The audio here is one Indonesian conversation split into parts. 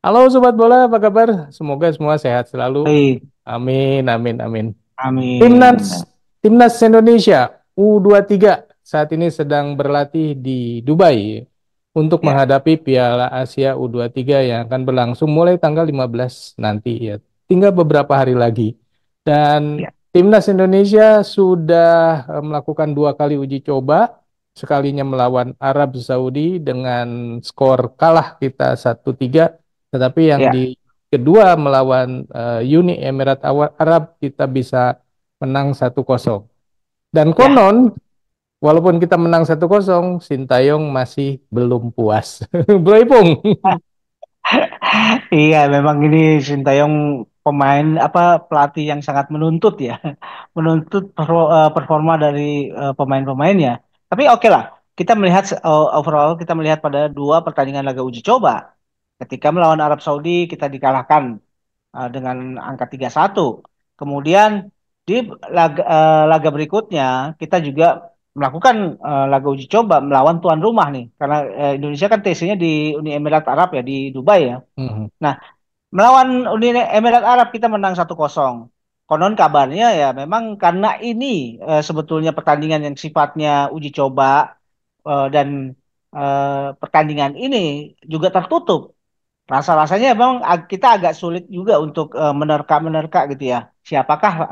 Halo Sobat Bola, apa kabar? Semoga semua sehat selalu. Baik, Amin, amin, amin. amin. Timnas Timnas Indonesia U23 saat ini sedang berlatih di Dubai untuk Ya, menghadapi Piala Asia U23 yang akan berlangsung mulai tanggal 15 nanti ya. Tinggal beberapa hari lagi. Dan ya, Timnas Indonesia sudah melakukan dua kali uji coba, sekalinya melawan Arab Saudi dengan skor kalah kita 1-3, tetapi yang ya, di kedua melawan Uni Emirat Arab kita bisa menang 1-0. Dan ya. konon, walaupun kita menang 1-0, Sintayong masih belum puas. Bro Ipung. Iya, memang ini Sintayong pemain apa pelatih yang sangat menuntut ya, menuntut performa dari pemain-pemainnya. Tapi oke lah, kita melihat overall kita melihat pada dua pertandingan laga uji coba. Ketika melawan Arab Saudi kita dikalahkan dengan angka 3-1. Kemudian di laga berikutnya kita juga melakukan laga uji coba melawan tuan rumah nih. Karena Indonesia kan TC-nya di Uni Emirat Arab ya, di Dubai ya. Mhm, Nah, melawan Uni Emirat Arab kita menang 1-0. Konon kabarnya ya memang karena ini sebetulnya pertandingan yang sifatnya uji coba dan pertandingan ini juga tertutup. Rasa-rasanya memang kita agak sulit juga untuk menerka-menerka gitu ya. Siapakah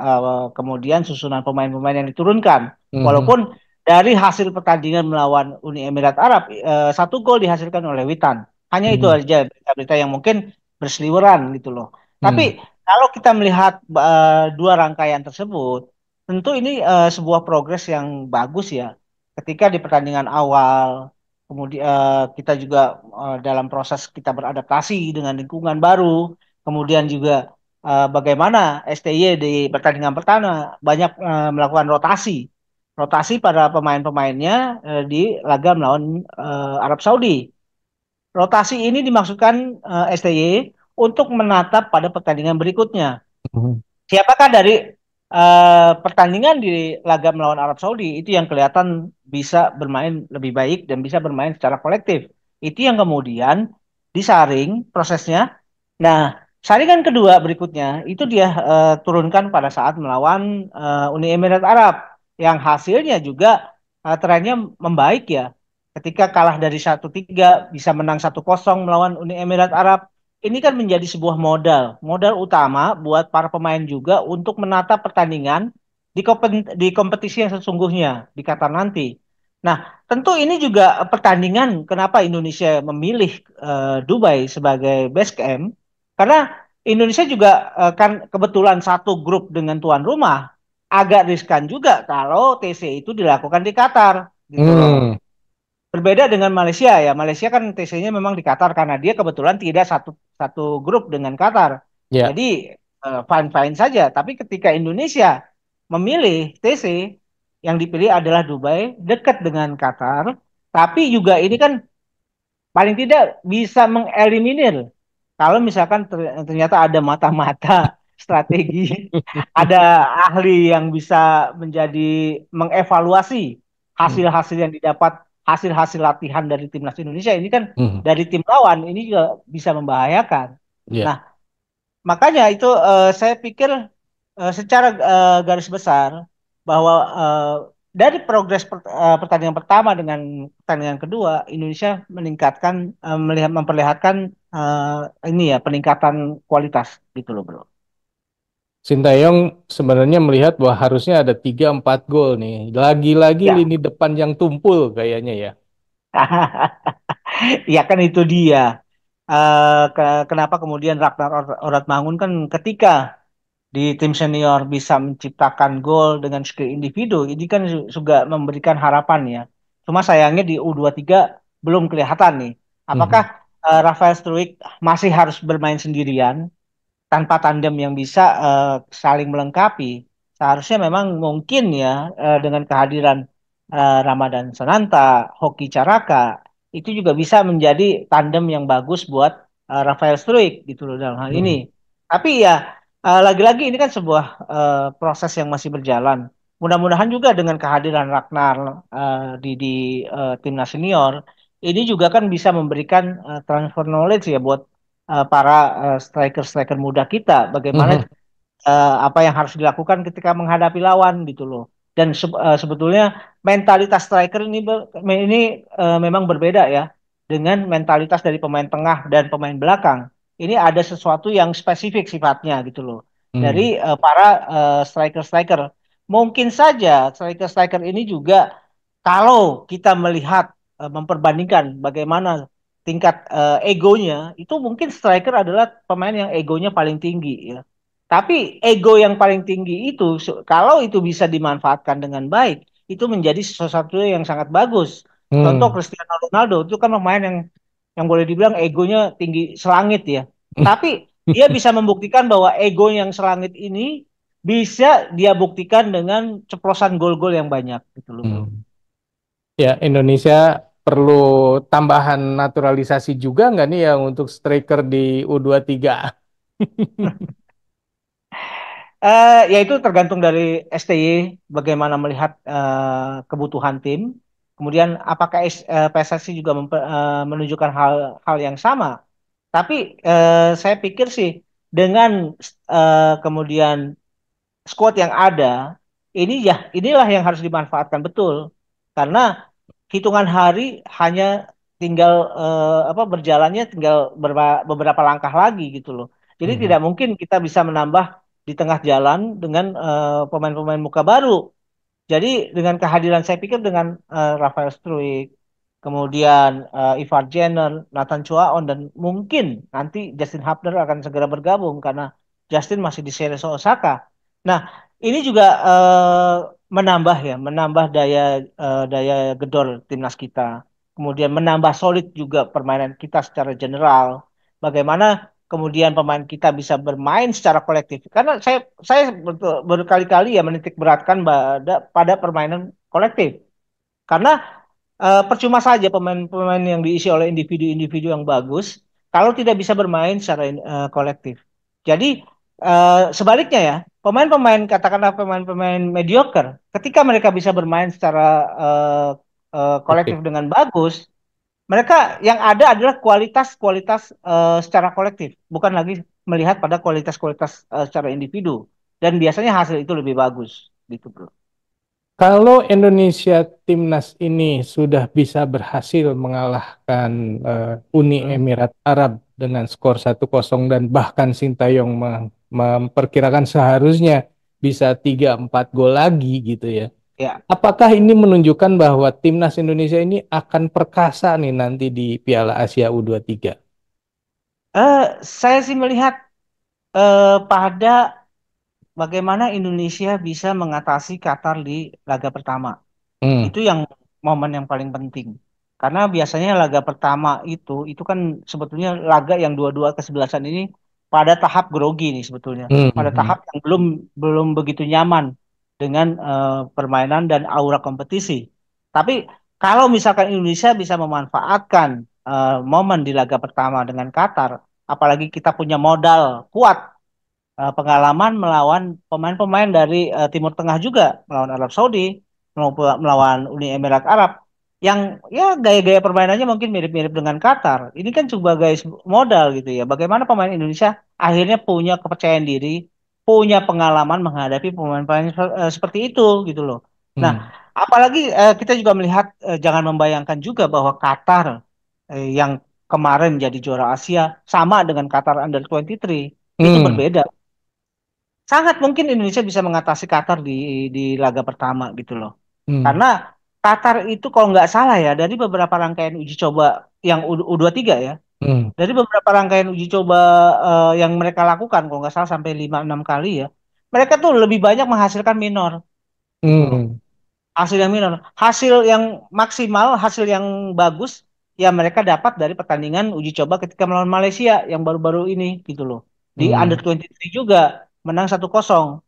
kemudian susunan pemain-pemain yang diturunkan. mhm, Walaupun dari hasil pertandingan melawan Uni Emirat Arab, satu gol dihasilkan oleh Witan. Hanya itu mhm, aja berita-berita yang mungkin berseliweran gitu loh. Tapi mhm, kalau kita melihat dua rangkaian tersebut, tentu ini sebuah progres yang bagus ya. Ketika di pertandingan awal kemudian kita juga dalam proses kita beradaptasi dengan lingkungan baru, kemudian juga bagaimana STY di pertandingan pertama banyak melakukan rotasi, rotasi pada pemain-pemainnya di laga melawan Arab Saudi. Rotasi ini dimaksudkan STY untuk menatap pada pertandingan berikutnya. mhm, Siapakah dari pertandingan di laga melawan Arab Saudi itu yang kelihatan bisa bermain lebih baik dan bisa bermain secara kolektif. Itu yang kemudian disaring prosesnya. Nah, saringan kedua berikutnya itu dia turunkan pada saat melawan Uni Emirat Arab yang hasilnya juga trennya membaik ya. Ketika kalah dari 1-3 bisa menang 1-0 melawan Uni Emirat Arab, ini kan menjadi sebuah modal, modal utama buat para pemain juga untuk menata pertandingan di kompetisi yang sesungguhnya di Qatar nanti. Nah, tentu ini juga pertandingan kenapa Indonesia memilih Dubai sebagai base camp, karena Indonesia juga kan kebetulan satu grup dengan tuan rumah, agak riskan juga kalau TC itu dilakukan di Qatar, gitu loh. mhm. Berbeda dengan Malaysia ya. Malaysia kan TC-nya memang di Qatar karena dia kebetulan tidak satu satu grup dengan Qatar. Ya. Jadi fine-fine saja. Tapi ketika Indonesia memilih TC, yang dipilih adalah Dubai, dekat dengan Qatar. Tapi juga ini kan paling tidak bisa mengeliminir kalau misalkan ternyata ada mata-mata strategi, ada ahli yang bisa menjadi mengevaluasi Mhm, hasil-hasil yang didapat, hasil-hasil latihan dari timnas Indonesia ini kan mhm. dari tim lawan ini juga bisa membahayakan. Ya. Nah, makanya itu saya pikir secara garis besar bahwa dari progres pertandingan pertama dengan pertandingan kedua, Indonesia meningkatkan melihat memperlihatkan ini ya peningkatan kualitas gitu loh bro. Sintayong sebenarnya melihat bahwa harusnya ada 3-4 gol nih. Lagi-lagi Ya, lini depan yang tumpul kayaknya ya. ya kan itu dia. Kenapa kemudian Ragnar Oratmangun kan ketika di tim senior bisa menciptakan gol dengan skill individu, ini kan juga memberikan harapan ya. Cuma sayangnya di U23 belum kelihatan nih. Apakah Mhm, Rafael Struijk masih harus bermain sendirian tanpa tandem yang bisa saling melengkapi? Seharusnya memang mungkin ya dengan kehadiran Ramadan Sananta, Hoki Caraka, itu juga bisa menjadi tandem yang bagus buat Rafael Struijk gitu loh dalam hal ini. mhm. Tapi ya lagi-lagi ini kan sebuah proses yang masih berjalan. Mudah-mudahan juga dengan kehadiran Ragnar di timnas senior ini juga kan bisa memberikan transfer knowledge ya buat para striker-striker muda kita, bagaimana Mhm. apa yang harus dilakukan ketika menghadapi lawan gitu loh. Dan sebetulnya mentalitas striker ini memang berbeda ya dengan mentalitas dari pemain tengah dan pemain belakang. Ini ada sesuatu yang spesifik sifatnya gitu loh Hmm. dari para striker-striker. Mungkin saja striker-striker ini juga kalau kita melihat memperbandingkan bagaimana tingkat egonya, itu mungkin striker adalah pemain yang egonya paling tinggi ya. Tapi ego yang paling tinggi itu, kalau itu bisa dimanfaatkan dengan baik, itu menjadi sesuatu yang sangat bagus. Contoh Hmm. Cristiano Ronaldo itu kan pemain yang boleh dibilang egonya tinggi selangit ya. Tapi dia bisa membuktikan bahwa ego yang selangit ini bisa dia buktikan dengan ceplosan gol-gol yang banyak gitu loh, bro. Hmm. Ya, Indonesia perlu tambahan naturalisasi juga nggak nih ya untuk striker di U23? Ya itu tergantung dari STY bagaimana melihat kebutuhan tim. Kemudian apakah PSSI juga menunjukkan hal yang sama. Tapi saya pikir sih dengan kemudian squad yang ada, inilah yang harus dimanfaatkan betul. Karena hitungan hari hanya tinggal berjalannya tinggal beberapa langkah lagi gitu loh. Jadi Mhm. tidak mungkin kita bisa menambah di tengah jalan dengan pemain-pemain muka baru. Jadi dengan kehadiran saya pikir dengan Rafael Struik, kemudian Ivar Jenner, Nathan Chuaon dan mungkin nanti Justin Hubner akan segera bergabung karena Justin masih di Cerezo Osaka. Nah, ini juga menambah daya gedor timnas kita. Kemudian menambah solid juga permainan kita secara general. Bagaimana kemudian pemain kita bisa bermain secara kolektif. Karena saya berkali-kali ya menitik beratkan pada permainan kolektif. Karena percuma saja pemain-pemain yang diisi oleh individu-individu yang bagus kalau tidak bisa bermain secara kolektif. Jadi sebaliknya ya, pemain-pemain katakanlah pemain-pemain mediocre, ketika mereka bisa bermain secara uh, kolektif Oke. dengan bagus, mereka yang ada adalah kualitas-kualitas secara kolektif, bukan lagi melihat pada kualitas-kualitas secara individu. Dan biasanya hasil itu lebih bagus, gitu bro. Kalau Indonesia timnas ini sudah bisa berhasil mengalahkan Uni Hmm. Emirat Arab dengan skor 1-0 dan bahkan Sintayong memperkirakan seharusnya bisa 3-4 gol lagi gitu ya. Ya, Apakah ini menunjukkan bahwa timnas Indonesia ini akan perkasa nih nanti di Piala Asia U23? saya sih melihat pada bagaimana Indonesia bisa mengatasi Qatar di laga pertama. Hmm. Itu yang momen yang paling penting. Karena biasanya laga pertama itu kan sebetulnya laga yang dua-dua kesebelasan ini pada tahap grogi nih sebetulnya. Hmm. Pada Hmm. tahap yang belum belum begitu nyaman dengan permainan dan aura kompetisi. Tapi kalau misalkan Indonesia bisa memanfaatkan momen di laga pertama dengan Qatar, apalagi kita punya modal kuat pengalaman melawan pemain-pemain dari Timur Tengah juga, melawan Arab Saudi, melawan Uni Emirat Arab, yang ya gaya-gaya permainannya mungkin mirip-mirip dengan Qatar. Ini kan sebagai modal gitu ya. Bagaimana pemain Indonesia akhirnya punya kepercayaan diri, punya pengalaman menghadapi pemain-pemain seperti itu gitu loh. Nah, Hmm. apalagi kita juga melihat jangan membayangkan juga bahwa Qatar yang kemarin jadi juara Asia sama dengan Qatar Under 23 itu Hmm. berbeda. Sangat mungkin Indonesia bisa mengatasi Qatar di laga pertama gitu loh. Hmm. Karena Qatar itu kalau nggak salah ya dari beberapa rangkaian uji coba yang U23 ya, Hmm. dari beberapa rangkaian uji coba yang mereka lakukan kalau nggak salah sampai 5-6 kali ya, mereka tuh lebih banyak menghasilkan minor gitu loh. Hmm. Hasil yang minor, hasil yang maksimal, hasil yang bagus ya mereka dapat dari pertandingan uji coba ketika melawan Malaysia yang baru-baru ini gitu loh. Di Hmm. Under 23 juga menang 1-0.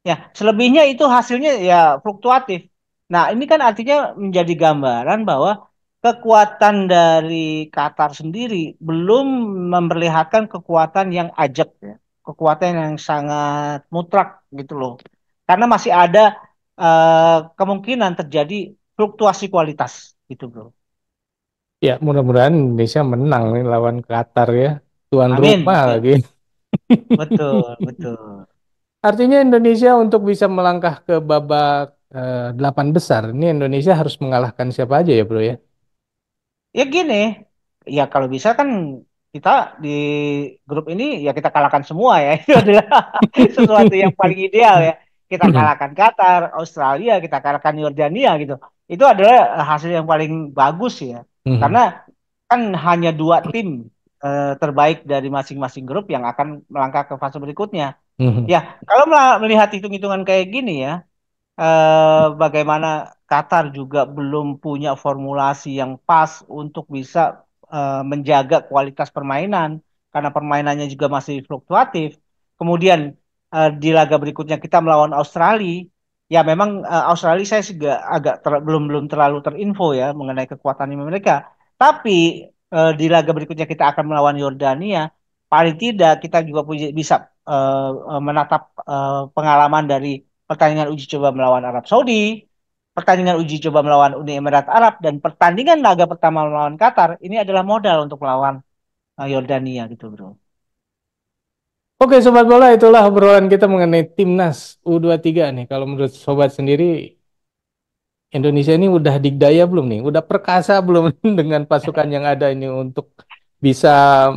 Ya, selebihnya itu hasilnya ya fluktuatif. Nah, ini kan artinya menjadi gambaran bahwa kekuatan dari Qatar sendiri belum memperlihatkan kekuatan yang ajak ya. Kekuatan yang sangat mutlak gitu loh. Karena masih ada kemungkinan terjadi fluktuasi kualitas gitu, Bro. Ya, mudah-mudahan Indonesia menang nih lawan Qatar ya. tuan Amin. rumah Ya, lagi. betul, betul. Artinya Indonesia untuk bisa melangkah ke babak delapan besar, ini Indonesia harus mengalahkan siapa aja ya bro ya? Ya gini, ya kalau bisa kan kita di grup ini ya kita kalahkan semua ya. Itu adalah sesuatu yang paling ideal ya. Kita kalahkan Qatar, Australia, kita kalahkan Yordania gitu. Itu adalah hasil yang paling bagus ya. Karena kan hanya dua tim terbaik dari masing-masing grup yang akan melangkah ke fase berikutnya. Ya, kalau melihat hitung-hitungan kayak gini ya, bagaimana Qatar juga belum punya formulasi yang pas untuk bisa menjaga kualitas permainan karena permainannya juga masih fluktuatif. Kemudian di laga berikutnya kita melawan Australia, ya memang Australia saya juga agak belum belum terlalu terinfo ya mengenai kekuatan mereka. Tapi di laga berikutnya kita akan melawan Yordania, paling tidak kita juga bisa menatap pengalaman dari pertandingan uji coba melawan Arab Saudi, pertandingan uji coba melawan Uni Emirat Arab, dan pertandingan laga pertama melawan Qatar. Ini adalah modal untuk melawan Yordania gitu, bro. Oke Sobat Bola, itulah obrolan kita mengenai Timnas U23 nih. Kalau menurut Sobat sendiri, Indonesia ini udah dikdaya belum nih? Udah perkasa belum dengan pasukan yang ada ini untuk bisa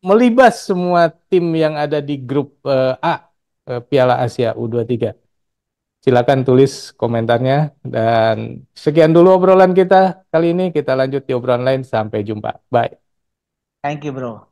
melibas semua tim yang ada di grup A Piala Asia U23? Silakan tulis komentarnya dan sekian dulu obrolan kita kali ini. Kita lanjut di obrolan lain. Sampai jumpa. Bye. Thank you, bro.